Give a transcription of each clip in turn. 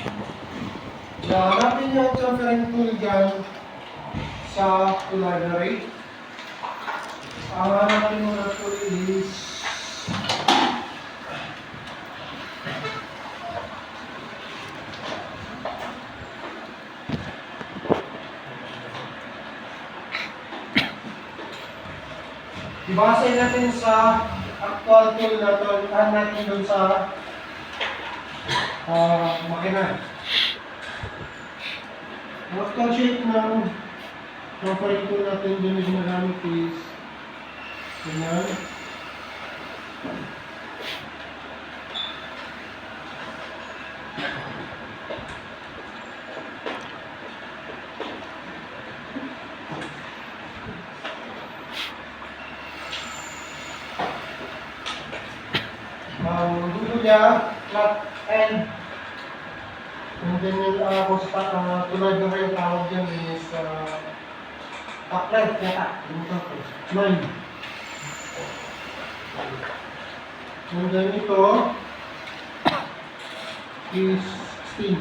Hanapin niyo ang chamfering tool dyan sa library. Ang hanapin mo na tool is ibase natin sa actual tool na to, natin dun sa makina. Ang actual shape ng chamfering tool natin dun yung ginagamit is ganyan. Dulo niya, flat end. And then yung kung sa tulad na yung tawag dyan is top left yata. Line. And then ito is 16.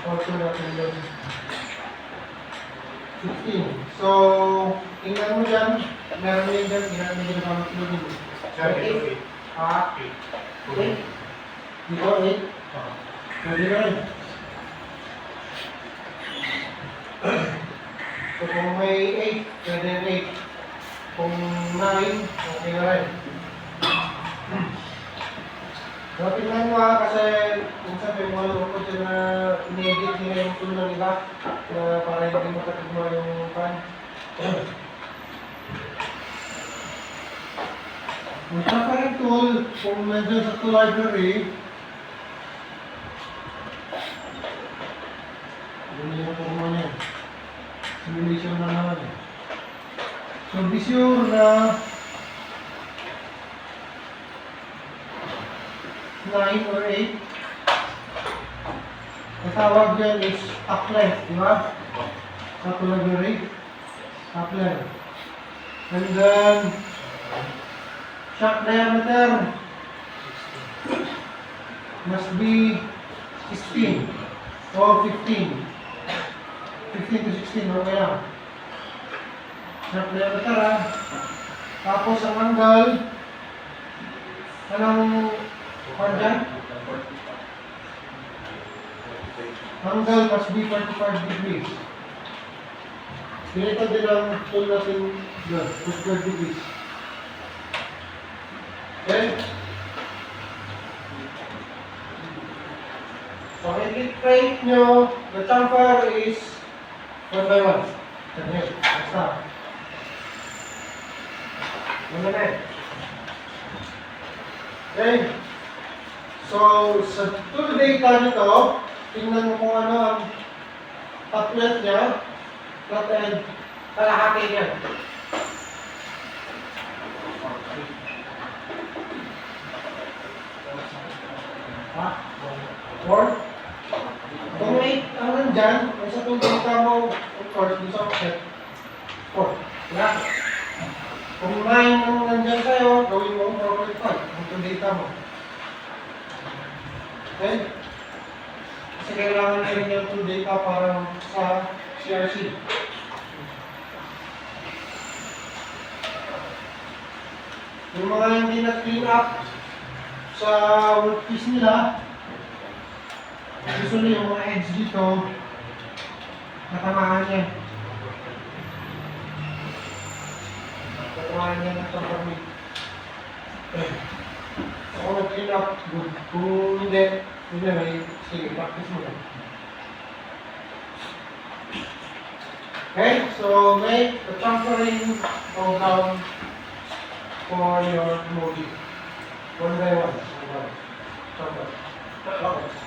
Also natin yun. 16. So, tingnan mo dyan. Meron yun dyan. Tingnan mo dyan ang tulad. Okay. 8. Dito 8. Pwede na rin. So kung may 8, pwede 8. Kung 9, okay na rin. So tingnan mo kasi minsan may mga loko dyan na in-edit nila yung tool ng iba para hindi makatugma yung pan. Ang chamfering tool, kung nandiyan sa tool library, yun yung forma niya. Simulation na naman eh. So be sure na 9 or 8. Ang tawag dyan is top left, di ba? Sa tool library, top left. And then, shock diameter must be 16 or 15. 15 to 16, okay lang. Shock diameter ha. Tapos ang angle, anong dyan? Angle must be 45 degrees. Ganito din ang tool natin dyan, 45 degrees. Okay? So, i-create nyo, the chamfer is 1 by 1. Ganyan, basta. Ganyan na eh. Okay? So, sa tool data nito, tingnan mo kung ano ang top left niya, flat end, kalahati niya. Ha? 4? Kung may ang nandyan, ay sa tool data mo, of course, dito sa offset, 4. Diba? Kung 9 ang nandyan sa'yo, gawin mo 4.5 ang tool data mo. Okay? Kasi kailangan na rin yung tool data para sa CRC. Yung mga hindi na-clean up sa workpiece nila, usually yung mga edge dito, natamaan niya. Natamaan niya ng tampermate. So kung nag-clean up, good. Kung hindi, sige, practice mo lang. Okay, so make the chamfering go down for your movie. 1 by 1. Chamfer. Okay.